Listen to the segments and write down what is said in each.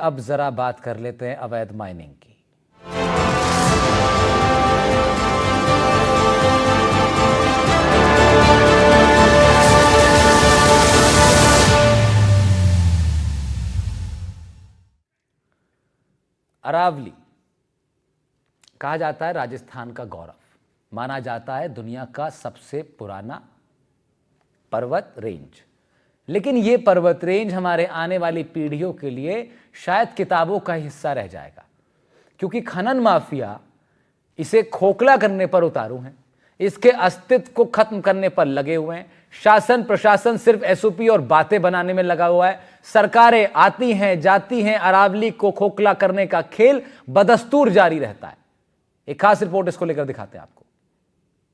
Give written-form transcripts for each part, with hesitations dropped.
अब जरा बात कर लेते हैं अवैध माइनिंग की। अरावली कहा जाता है राजस्थान का गौरव, माना जाता है दुनिया का सबसे पुराना पर्वत रेंज। लेकिन ये पर्वत रेंज हमारे आने वाली पीढ़ियों के लिए शायद किताबों का हिस्सा रह जाएगा, क्योंकि खनन माफिया इसे खोखला करने पर उतारू हैं, इसके अस्तित्व को खत्म करने पर लगे हुए हैं। शासन प्रशासन सिर्फ एसओपी और बातें बनाने में लगा हुआ है। सरकारें आती हैं जाती हैं, अरावली को खोखला करने का खेल बदस्तूर जारी रहता है। एक खास रिपोर्ट इसको लेकर दिखाते हैं आपको।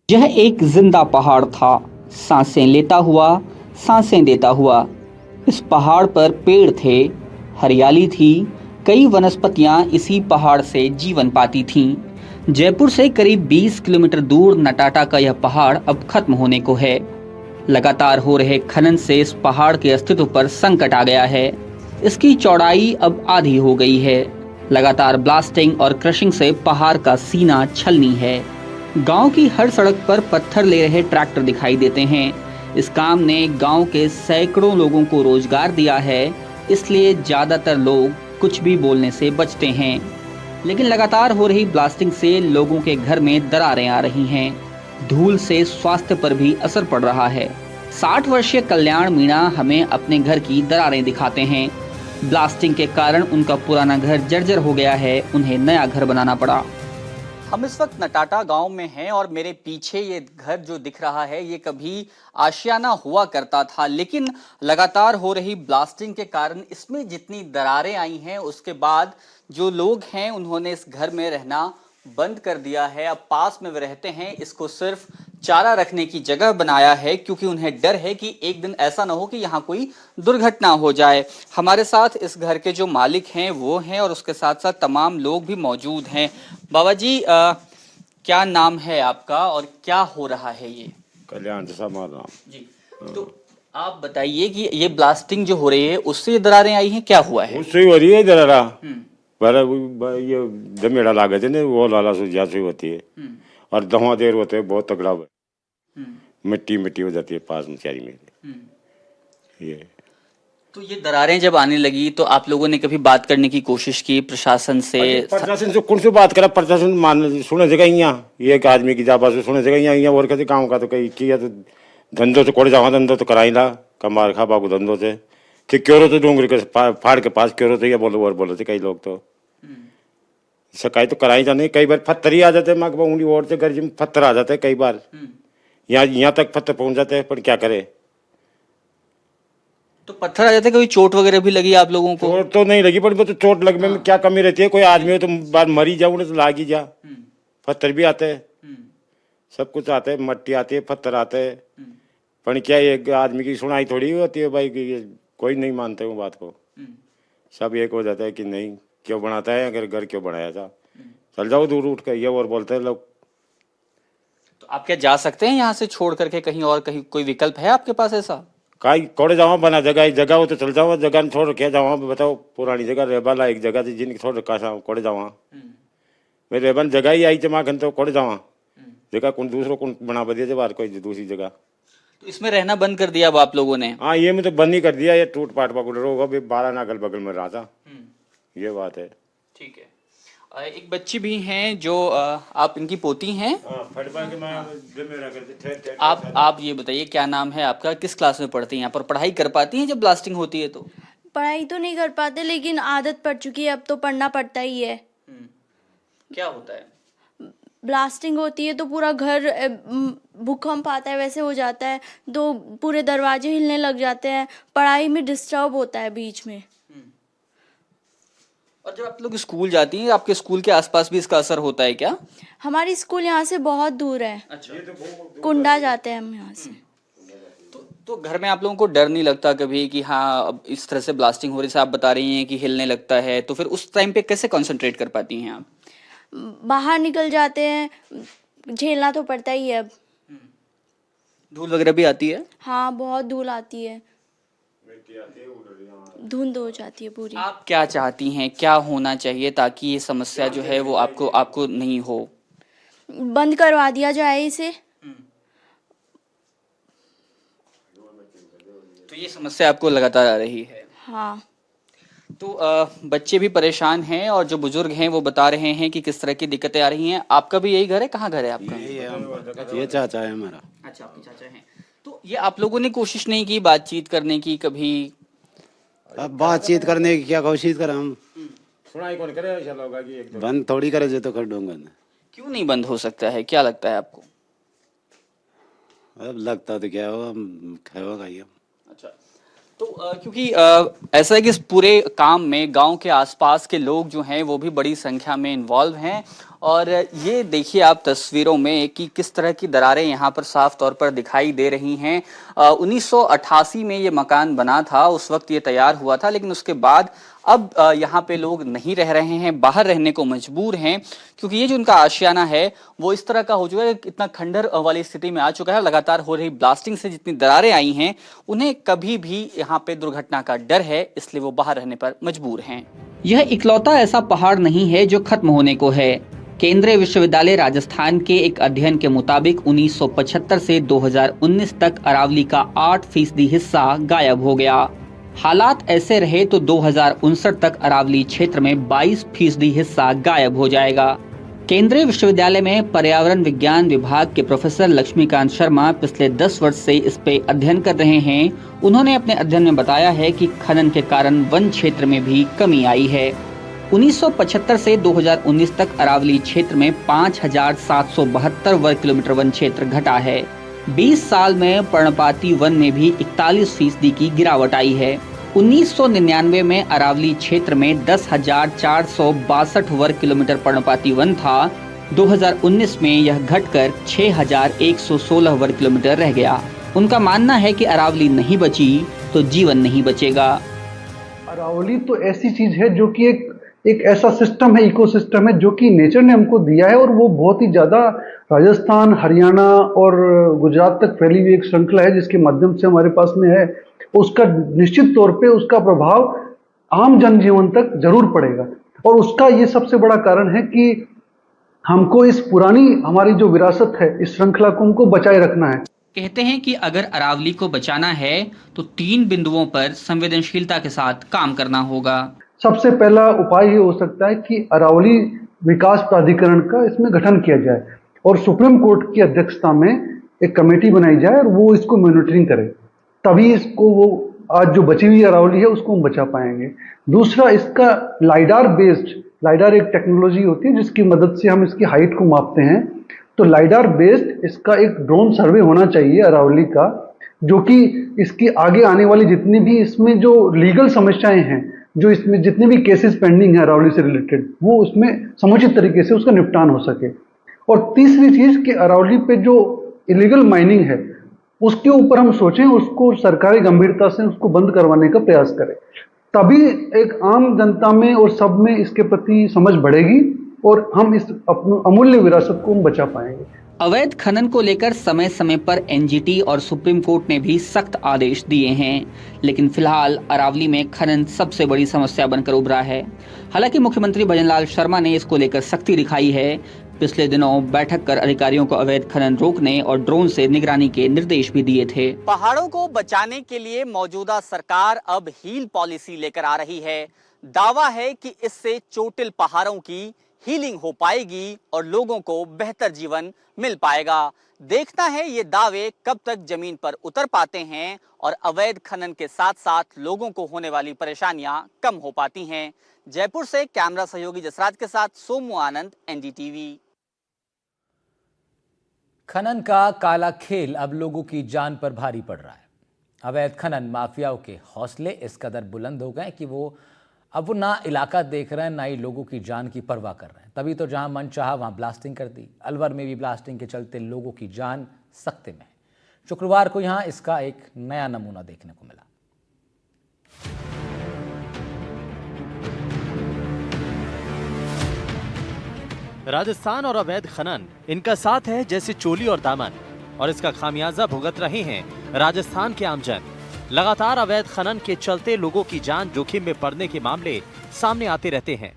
यह एक जिंदा पहाड़ था, सांसें लेता हुआ, सांसें देता हुआ। इस पहाड़ पर पेड़ थे, हरियाली थी, कई वनस्पतियां इसी पहाड़ से जीवन पाती थीं। जयपुर से करीब 20 किलोमीटर दूर नटाटा का यह पहाड़ अब खत्म होने को है। लगातार हो रहे खनन से इस पहाड़ के अस्तित्व पर संकट आ गया है। इसकी चौड़ाई अब आधी हो गई है। लगातार ब्लास्टिंग और क्रशिंग से पहाड़ का सीना छलनी है। गांव की हर सड़क पर पत्थर ले रहे ट्रैक्टर दिखाई देते हैं। इस काम ने गांव के सैकड़ों लोगों को रोजगार दिया है, इसलिए ज्यादातर लोग कुछ भी बोलने से बचते हैं। लेकिन लगातार हो रही ब्लास्टिंग से लोगों के घर में दरारें आ रही हैं। धूल से स्वास्थ्य पर भी असर पड़ रहा है। 60 वर्षीय कल्याण मीणा हमें अपने घर की दरारें दिखाते हैं। ब्लास्टिंग के कारण उनका पुराना घर जर्जर हो गया है, उन्हें नया घर बनाना पड़ा। हम इस वक्त नटाटा गांव में हैं और मेरे पीछे ये घर जो दिख रहा है ये कभी आशियाना हुआ करता था, लेकिन लगातार हो रही ब्लास्टिंग के कारण इसमें जितनी दरारें आई हैं उसके बाद जो लोग हैं उन्होंने इस घर में रहना बंद कर दिया है। अब पास में वे रहते हैं, इसको सिर्फ चारा रखने की जगह बनाया है, क्योंकि उन्हें डर है कि एक दिन ऐसा ना हो कि यहाँ कोई दुर्घटना हो जाए। हमारे साथ इस घर के जो मालिक हैं वो हैं और उसके साथ साथ तमाम लोग भी मौजूद हैं। बाबा जी, क्या नाम है आपका और क्या हो रहा है ये? कल्याण जैसा मारना जी, तो आप बताइए कि ये ब्लास्टिंग जो हो रही है उससे ये दरारें आई हैं, क्या हुआ है? उससे हो रही है दरारा पर ये जमेड़ा लागत है ना, वो लाला सुझा से होती है और दवा देर होते है बहुत तगड़ा मिट्टी मिट्टी हो जाती है पास में चारी में। ये तो ये दरारें जब आने लगी तो आप लोगों ने कभी बात करने की कोशिश की प्रशासन से? प्रशासन से कौन से बात करा, प्रशासन मान सुने जगह यहाँ ये एक आदमी की जाबा से सुने जगह यहाँ और कैसे गाँव का तो कहीं किया तो धंधो से कोड़े जावा धंधो तो कराई ला कमार खा बाबू धंधो से ठीक क्यों तो डूंगरी के फाड़ के पास क्यों तो ये बोलो और बोलो थे कई लोग तो सकाई तो कराई जाने। कई बार पत्थर ही आ जाते माँ उंगली और से गर्जी में पत्थर आ जाते कई बार, यहाँ तक पत्थर पहुंच जाते हैं, पर क्या करे। तो पत्थर आ जाते, कभी चोट वगैरह भी लगी आप लोगों को? चोट तो नहीं लगी, पर तो चोट लगने में क्या कमी रहती है, कोई आदमी हो तो बार मरी जाओ तो लाग ही जा। पत्थर भी आते हैं, सब कुछ आते है, मट्टी आती है, पत्थर आते है, पर क्या एक आदमी की सुनाई थोड़ी होती है भाई, कोई नहीं मानते वो बात को। सब एक हो जाता है कि नहीं क्यों बनाता है, अगर घर क्यों बनाया था, चल जाओ दूर उठ कर, ये और बोलते हैं लोग। तो आप क्या जा सकते हैं यहाँ से छोड़ करके कहीं और, कहीं कोई विकल्प है आपके पास ऐसा? काई कोड़े जावा बना जगह जगह हो तो चल जाओ, जगह में छोड़ क्या जावा बताओ, पुरानी जगह रेबाला एक जगह थी जिनकी छोड़ रखा कोड़े जावा मैं रेबन जगह ही आई जमा घंटे कोड़े जावा जगह कौन दूसरों कौन बना बदिया जब कोई दूसरी जगह। तो इसमें रहना बंद कर दिया अब आप लोगों ने? हाँ ये में तो बंद ही कर दिया, ये टूट पाट पकड़ होगा 12 ना अगल बगल में रहा था, ये बात है। ठीक है। एक बच्ची भी हैं जो आप इनकी पोती हैं। आप ये बताइए क्या नाम है आपका, किस क्लास में पढ़ती हैं, यहाँ पर पढ़ाई कर पाती हैं जब ब्लास्टिंग होती है तो? पढ़ाई तो नहीं कर पाते, लेकिन आदत पड़ चुकी है, अब तो पढ़ना पड़ता ही है। क्या होता है? ब्लास्टिंग होती है तो पूरा घर भूकंप आता है वैसे हो जाता है, तो पूरे दरवाजे हिलने लग जाते हैं, पढ़ाई में डिस्टर्ब होता है बीच में। और जब आप लोग स्कूल जाती हैं, आपके स्कूल के आसपास भी इसका असर होता है क्या? हमारी स्कूल यहाँ से बहुत दूर है। अच्छा, कुंडा जाते हैं हम यहाँ से। तो घर में आप लोगों को डर नहीं लगता कभी कि हाँ अब इस तरह से ब्लास्टिंग हो रही है, आप बता रही हैं कि हिलने लगता है, तो फिर उस टाइम पे कैसे कंसंट्रेट कर पाती हैं आप? बाहर निकल जाते हैं, झेलना तो पड़ता ही है अब। धूल वगैरह भी आती है? हाँ बहुत धूल आती है, धुंध हो जाती है पूरी। आप क्या चाहती हैं, क्या होना चाहिए ताकि ये समस्या जो है वो आपको नहीं हो? बंद करवा दिया जाए इसे। तो ये समस्या आपको लगातार आ रही है। हाँ। तो बच्चे भी परेशान हैं और जो बुजुर्ग हैं वो बता रहे हैं कि किस तरह की दिक्कतें आ रही हैं। आपका भी यही घर है? कहाँ घर है आपका? ये चाचा है हमारा। अच्छा, आपके चाचा हैं। तो ये आप लोगों ने कोशिश नहीं की बातचीत करने की कभी? अब बातचीत करने की क्या कोशिश करें हम? सुनाई कौन करे, ऐसा लोग कि एक बंद थोड़ी करे जो तो कर दूंगा। क्यों नहीं बंद हो सकता है, क्या लगता है आपको? अब लगता तो क्या होगा, हम खाएगा ये। अच्छा, तो क्योंकि ऐसा है कि इस पूरे काम में गांव के आसपास के लोग जो हैं वो भी बड़ी संख्या में इन्वॉल्व हैं और ये देखिए आप तस्वीरों में कि किस तरह की दरारें यहाँ पर साफ तौर पर दिखाई दे रही हैं। 1988 में ये मकान बना था, उस वक्त ये तैयार हुआ था, लेकिन उसके बाद अब यहाँ पे लोग नहीं रह रहे हैं, बाहर रहने को मजबूर हैं क्योंकि ये जो उनका आशियाना है वो इस तरह का हो चुका है, इतना खंडर वाली स्थिति में आ चुका है। लगातार हो रही ब्लास्टिंग से जितनी दरारें आई हैं उन्हें कभी भी यहाँ पे दुर्घटना का डर है, इसलिए वो बाहर रहने पर मजबूर हैं। यह इकलौता ऐसा पहाड़ नहीं है जो खत्म होने को है। केंद्रीय विश्वविद्यालय राजस्थान के एक अध्ययन के मुताबिक 1975 से 2019 तक अरावली का 8% हिस्सा गायब हो गया। हालात ऐसे रहे तो 2059 तक अरावली क्षेत्र में 22% हिस्सा गायब हो जाएगा। केंद्रीय विश्वविद्यालय में पर्यावरण विज्ञान विभाग के प्रोफेसर लक्ष्मीकांत शर्मा पिछले 10 वर्ष से इस पे अध्ययन कर रहे हैं। उन्होंने अपने अध्ययन में बताया है कि खनन के कारण वन क्षेत्र में भी कमी आई है। 1975 से 2019 तक अरावली क्षेत्र में 5,772 वर्ग किलोमीटर वन क्षेत्र घटा है। 20 साल में पर्णपाती वन में भी 41% की गिरावट आई है। 1999 में अरावली क्षेत्र में 10,462 वर्ग किलोमीटर पर्णपाती वन था। 2019 में यह घटकर 6,116 वर्ग किलोमीटर रह गया। उनका मानना है कि अरावली नहीं बची तो जीवन नहीं बचेगा। अरावली तो ऐसी चीज है जो कि एक ऐसा सिस्टम है, इकोसिस्टम है जो कि नेचर ने हमको दिया है और वो बहुत ही ज्यादा राजस्थान, हरियाणा और गुजरात तक फैली हुई एक श्रृंखला है जिसके माध्यम से हमारे पास में है। उसका निश्चित तौर पे उसका प्रभाव आम जनजीवन तक जरूर पड़ेगा और उसका ये सबसे बड़ा कारण है कि हमको इस पुरानी हमारी जो विरासत है, इस श्रृंखला को हमको बचाए रखना है। कहते हैं कि अगर अरावली को बचाना है तो 3 बिंदुओं पर संवेदनशीलता के साथ काम करना होगा। सबसे पहला उपाय ये हो सकता है कि अरावली विकास प्राधिकरण का इसमें गठन किया जाए और सुप्रीम कोर्ट की अध्यक्षता में एक कमेटी बनाई जाए और वो इसको मॉनिटरिंग करे, तभी इसको वो आज जो बची हुई अरावली है उसको हम बचा पाएंगे। दूसरा, इसका लाइडार एक टेक्नोलॉजी होती है जिसकी मदद से हम इसकी हाइट को मापते हैं। तो लाइडार बेस्ड इसका एक ड्रोन सर्वे होना चाहिए अरावली का, जो कि इसकी आगे आने वाली जितनी भी इसमें जो लीगल समस्याएं हैं, जो इसमें जितने भी केसेस पेंडिंग है अरावली से रिलेटेड, वो उसमें समुचित तरीके से उसका निपटान हो सके। और तीसरी चीज कि अरावली पे जो इलीगल माइनिंग है उसके ऊपर हम सोचें, उसको सरकारी गंभीरता से उसको बंद करवाने का प्रयास करें, तभी एक आम जनता में और सब में इसके प्रति समझ बढ़ेगी और हम इस अमूल्य विरासत को हम बचा पाएंगे। अवैध खनन को लेकर समय समय पर एनजीटी और सुप्रीम कोर्ट ने भी सख्त आदेश दिए हैं, लेकिन फिलहाल अरावली में खनन सबसे बड़ी समस्या बनकर उभरा है। हालांकि मुख्यमंत्री भजनलाल शर्मा ने इसको लेकर सख्ती दिखाई है। पिछले दिनों बैठक कर अधिकारियों को अवैध खनन रोकने और ड्रोन से निगरानी के निर्देश भी दिए थे। पहाड़ों को बचाने के लिए मौजूदा सरकार अब हील पॉलिसी लेकर आ रही है। दावा है कि इससे चोटिल पहाड़ों की हीलिंग हो पाएगी और लोगों को बेहतर जीवन मिल पाएगा। देखना है ये दावे कब तक जमीन पर उतर पाते हैं और अवैध खनन के साथ साथ लोगों को होने वाली परेशानियां कम हो पाती हैं। जयपुर से कैमरा सहयोगी जसराज के साथ सोमू आनंद, एनडीटीवी। खनन का काला खेल अब लोगों की जान पर भारी पड़ रहा है। अवैध खनन माफियाओं के हौसले इस कदर बुलंद हो गए कि वो अब ना इलाका देख रहे हैं, ना ही लोगों की जान की परवाह कर रहे हैं। तभी तो जहां मन चाहा वहां ब्लास्टिंग कर दी। अलवर में भी ब्लास्टिंग के चलते लोगों की जान सकते में है। शुक्रवार को यहां इसका एक नया नमूना देखने को मिला। राजस्थान और अवैध खनन इनका साथ है जैसे चोली और दामन, और इसका खामियाजा भुगत रहे हैं राजस्थान के आमजन। लगातार अवैध खनन के चलते लोगों की जान जोखिम में पड़ने के मामले सामने आते रहते हैं।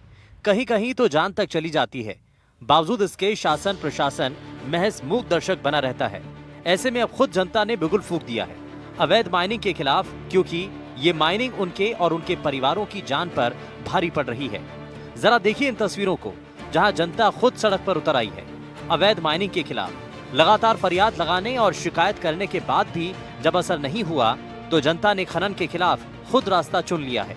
कहीं कहीं तो जान तक चली जाती है। बावजूद इसके शासन प्रशासन महज मूक दर्शक बना रहता है। ऐसे में अब खुद जनता ने बिगुल फूंक दिया है अवैध माइनिंग के खिलाफ, क्योंकि ये माइनिंग उनके और उनके परिवारों की जान पर भारी पड़ रही है। जरा देखिए इन तस्वीरों को, जहां जनता खुद सड़क पर उतर आई है अवैध माइनिंग के खिलाफ। लगातार फरियाद लगाने और शिकायत करने के बाद भी जब असर नहीं हुआ तो जनता ने खनन के खिलाफ खुद रास्ता चुन लिया है।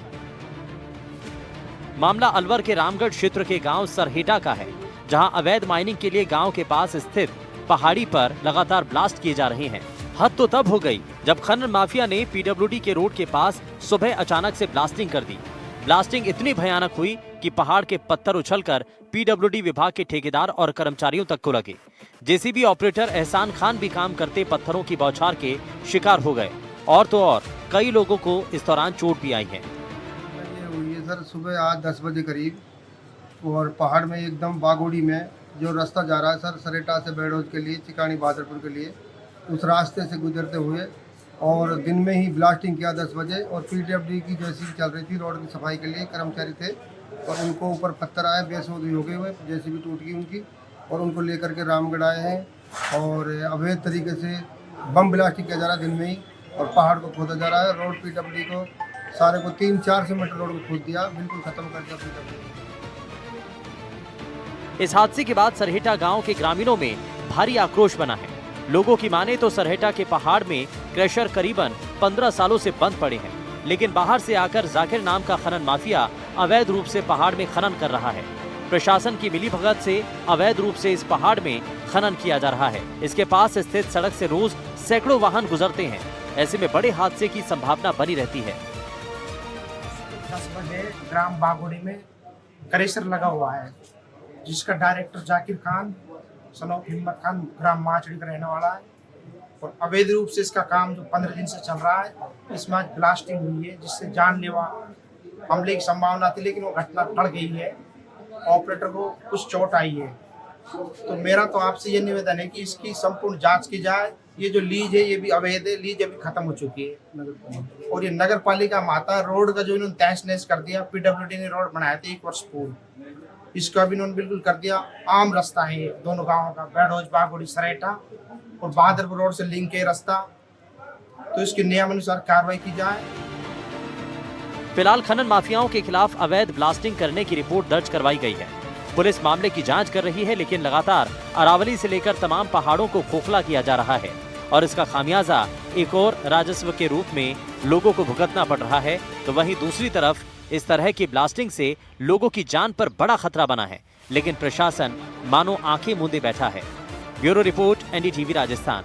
मामला अलवर के रामगढ़ क्षेत्र के गांव सरहेटा का है, जहां अवैध माइनिंग के लिए गांव के पास स्थित पहाड़ी पर लगातार ब्लास्ट किए जा रहे हैं। हद तो तब हो गई जब खनन माफिया ने पीडब्ल्यूडी के रोड के पास सुबह अचानक से ब्लास्टिंग कर दी। ब्लास्टिंग इतनी भयानक हुई कि पहाड़ के पत्थर उछलकर पीडब्ल्यूडी विभाग के ठेकेदार और कर्मचारियों तक को लगे। जेसीबी ऑपरेटर एहसान खान भी काम करते पत्थरों की बौछार के शिकार हो गए। और तो और कई लोगों को इस दौरान चोट भी आई है। ये हुई है सर सुबह आज 10 बजे करीब, और पहाड़ में एकदम बागोड़ी में जो रास्ता जा रहा है सर सरेटा से बेडोज के लिए, चिकानी बहादुरपुर के लिए, उस रास्ते से गुजरते हुए और दिन में ही ब्लास्टिंग किया 10 बजे। और पीडब्ल्यूडी की जेसीबी चल रही थी रोड की सफाई के लिए, कर्मचारी थे, और उनको ऊपर पत्थर आए, बेसुध हो गए हुए, जेसीबी टूट गई उनकी, और उनको लेकर के रामगढ़ आए हैं। और अवैध तरीके से बम ब्लास्टिंग किया जा रहा है दिन में ही, और पहाड़ को खोदा जा रहा है। रोड पीडब्ल्यूडी को सारे को 300-400 मीटर रोड को खोद दिया, बिल्कुल खत्म कर दिया पीडब्ल्यूडी। इस हादसे के बाद सरहेटा गांव के ग्रामीणों में भारी आक्रोश बना है। लोगों की माने तो सरहेटा के पहाड़ में क्रशर करीबन 15 सालों से बंद पड़े हैं, लेकिन बाहर से आकर जाकिर नाम का खनन माफिया अवैध रूप से पहाड़ में खनन कर रहा है। प्रशासन की मिलीभगत से अवैध रूप से इस पहाड़ में खनन किया जा रहा है। इसके पास स्थित सड़क से रोज सैकड़ों वाहन गुजरते हैं। ऐसे में बड़े हादसे की संभावना बनी रहती है। 10 बजे ग्राम बागोड़ी में क्रशर लगा हुआ है, जिसका डायरेक्टर जाकिर खान सनौफ हिम्मत खान ग्राम माचड़ी का रहने वाला है, और अवैध रूप से इसका काम जो 15 दिन से चल रहा है, इसमें आज ब्लास्टिंग हुई है, जिससे जानलेवा हमले की संभावना थी, लेकिन वो घटना टल गई है। ऑपरेटर को कुछ चोट आई है। तो मेरा तो आपसे ये निवेदन है कि इसकी संपूर्ण जांच की जाए। ये जो लीज है ये भी अवैध है, लीज अभी खत्म हो चुकी है, और ये नगर पालिका माता रोड का जो इन्होंने तहस नहस कर दिया। पीडब्ल्यूडी ने रोड बनाया था 1 वर्ष पूर्व, इसका भी इन्होंने बिल्कुल कर दिया। आम रास्ता है दोनों गांवों का, बेडोज बागोड़ी सरेटा और बहादुरपुर रोड से लिंक है रास्ता, तो इसकी नियमानुसार कार्रवाई की जाए। फिलहाल खनन माफियाओं के खिलाफ अवैध ब्लास्टिंग करने की रिपोर्ट दर्ज करवाई गई है। पुलिस मामले की जांच कर रही है, लेकिन लगातार अरावली से लेकर तमाम पहाड़ों को खोखला किया जा रहा है, और इसका खामियाजा एक और राजस्व के रूप में लोगों को भुगतना पड़ रहा है। तो वहीं दूसरी तरफ इस तरह की ब्लास्टिंग से लोगों की जान पर बड़ा खतरा बना है, लेकिन प्रशासन मानो आंखें मूंदे बैठा है। Bureau report, NDTV Rajasthan.